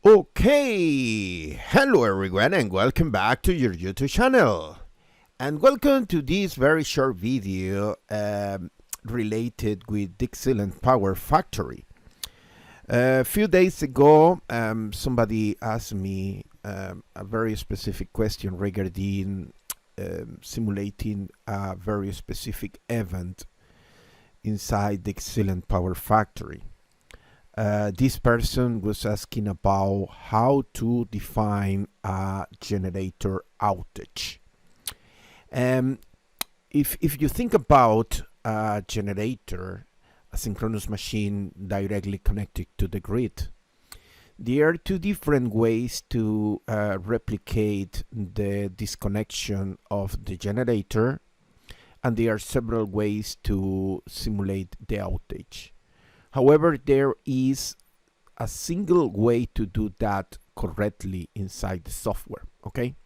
Okay, hello everyone and welcome back to your YouTube channel. And welcome to this very short video related with DIgSIELENT PowerFactory. A few days ago, somebody asked me a very specific question regarding simulating a very specific event inside DIgSIELENT PowerFactory. This person was asking about how to define a generator outage. If you think about a generator, a synchronous machine directly connected to the grid, there are two different ways to replicate the disconnection of the generator, and there are several ways to simulate the outage. However, there is a single way to do that correctly inside the software, okay?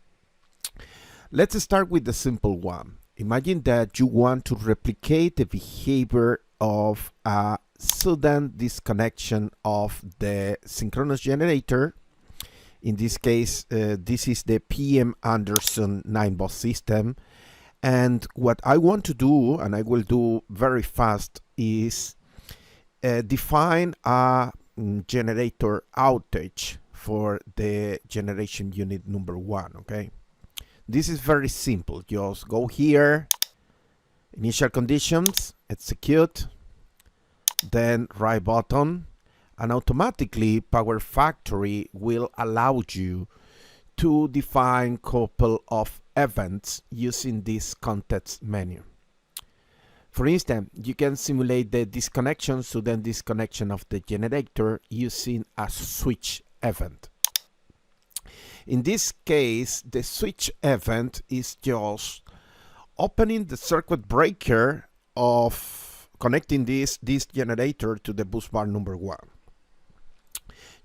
Let's start with the simple one. Imagine that you want to replicate the behavior of a sudden disconnection of the synchronous generator. In this case, this is the PM Anderson 9-bus system. And what I want to do, and I will do very fast, is define a generator outage for the generation unit number 1, okay? This is very simple. Just go here, initial conditions, execute, then right button, and automatically PowerFactory will allow you to define couple of events using this context menu. For instance, you can simulate the disconnection, sudden disconnection of the generator using a switch event. In this case, the switch event is just opening the circuit breaker of connecting this generator to the bus bar number 1.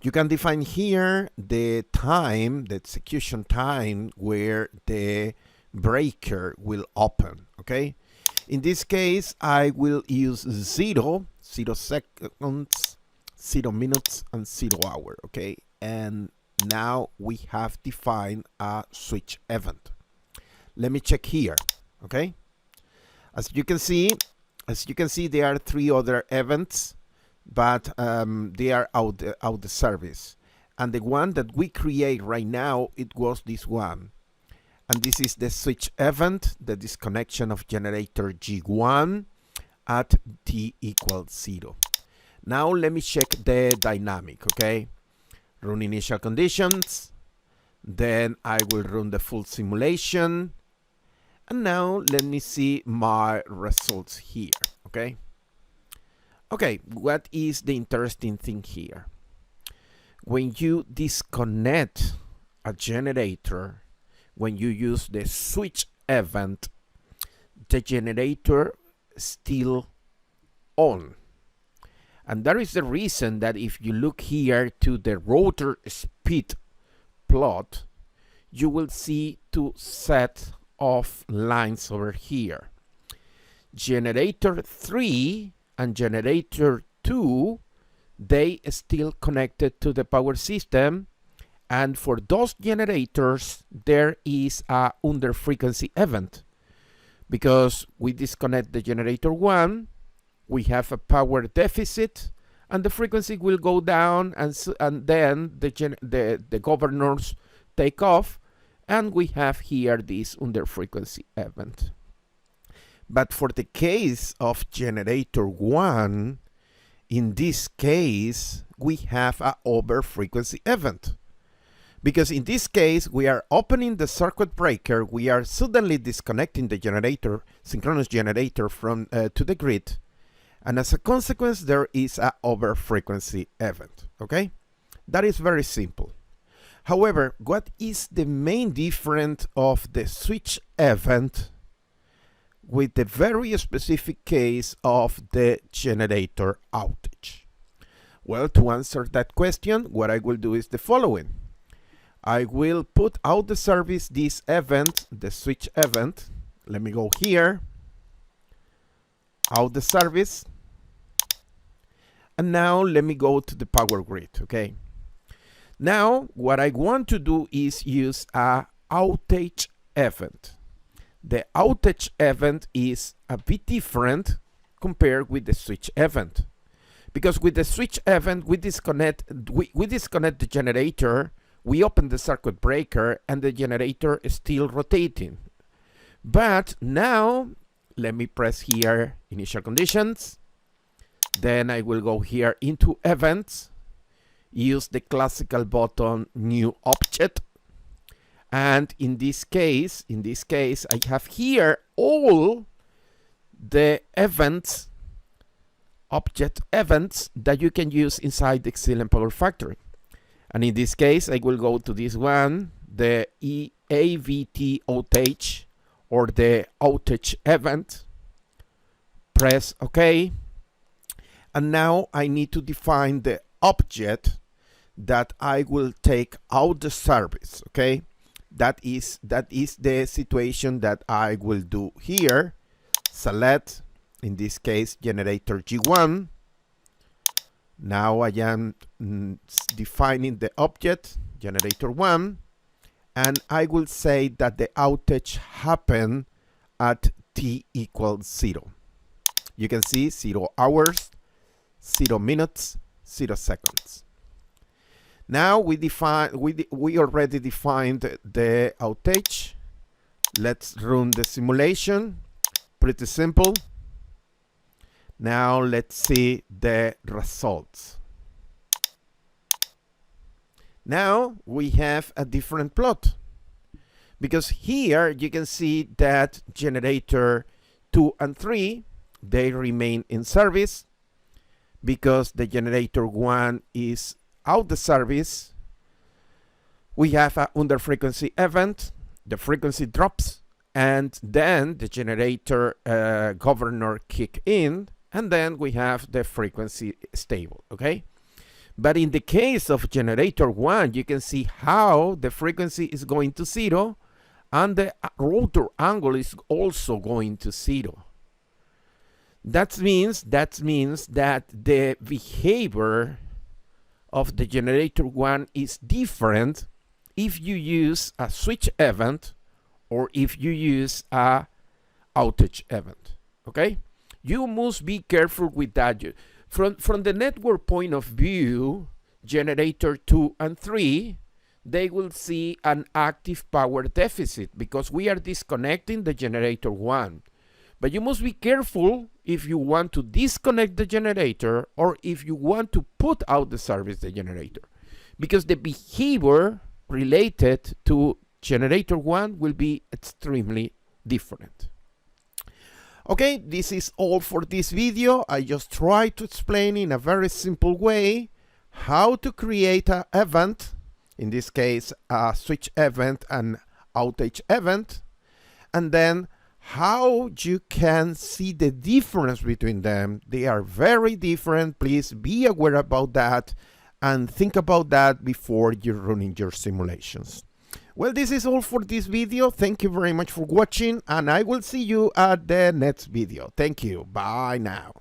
You can define here the time, the execution time where the breaker will open, okay? In this case, I will use 0 seconds, 0 minutes, and 0 hour, okay? And now we have defined a switch event. Let me check here, okay? As you can see, there are 3 other events, but they are out the service. And the one that we create right now, it was this one. And this is the switch event, the disconnection of generator G1 at t equals 0. Now let me check the dynamic, okay? Run initial conditions, then I will run the full simulation, and now let me see my results here, okay? Okay, what is the interesting thing here? When you disconnect a generator, when you use the switch event, the generator still on. And that is the reason that if you look here to the rotor speed plot, you will see 2 sets of lines over here. Generator 3 and generator 2, they still connected to the power system. And for those generators, there is a under frequency event, because we disconnect the generator 1, we have a power deficit, and the frequency will go down, and then the governors take off, and we have here this under frequency event. But for the case of generator 1, in this case, we have a over frequency event. Because in this case, we are opening the circuit breaker, we are suddenly disconnecting the generator, synchronous generator from to the grid, and as a consequence, there is an over frequency event, okay? That is very simple. However, what is the main difference of the switch event with the very specific case of the generator outage? Well, to answer that question, what I will do is the following. I will put out the service this event, the switch event. Let me go here, out the service, and now let me go to the power grid, okay? Now, what I want to do is use a outage event. The outage event is a bit different compared with the switch event. Because with the switch event, we disconnect the generator, we open the circuit breaker, and the generator is still rotating. But now, let me press here, initial conditions. Then I will go here into events, use the classical button, new object. And in this case, I have here all the events, object events that you can use inside the DIgSIELENT PowerFactory. And in this case, I will go to this one, the EvtOutage, or the outage event. Press OK. And now I need to define the object that I will take out the service. Okay, that is the situation that I will do here. Select, in this case, generator G1. Now I am defining the object, generator 1, and I will say that the outage happened at t equals 0. You can see 0 hours, 0 minutes, 0 seconds. Now we already defined the outage. Let's run the simulation. Pretty simple. Now let's see the results. Now we have a different plot, because here you can see that generator 2 and 3, they remain in service, because the generator 1 is out the service. We have an under frequency event, the frequency drops, and then the generator governor kick in, and then we have the frequency stable. Okay, but in the case of generator 1, you can see how the frequency is going to 0, and the rotor angle is also going to 0. That means that the behavior of the generator 1 is different if you use a switch event or if you use a outage event. Okay, you must be careful with that. From the network point of view, generator 2 and 3, they will see an active power deficit because we are disconnecting the generator 1. But you must be careful if you want to disconnect the generator or if you want to put out the service the generator, because the behavior related to generator 1 will be extremely different. Okay, this is all for this video. I just tried to explain in a very simple way how to create an event, in this case a switch event and outage event, and then how you can see the difference between them. They are very different. Please be aware about that and think about that before you're running your simulations. Well, this is all for this video. Thank you very much for watching, and I will see you at the next video. Thank you. Bye now.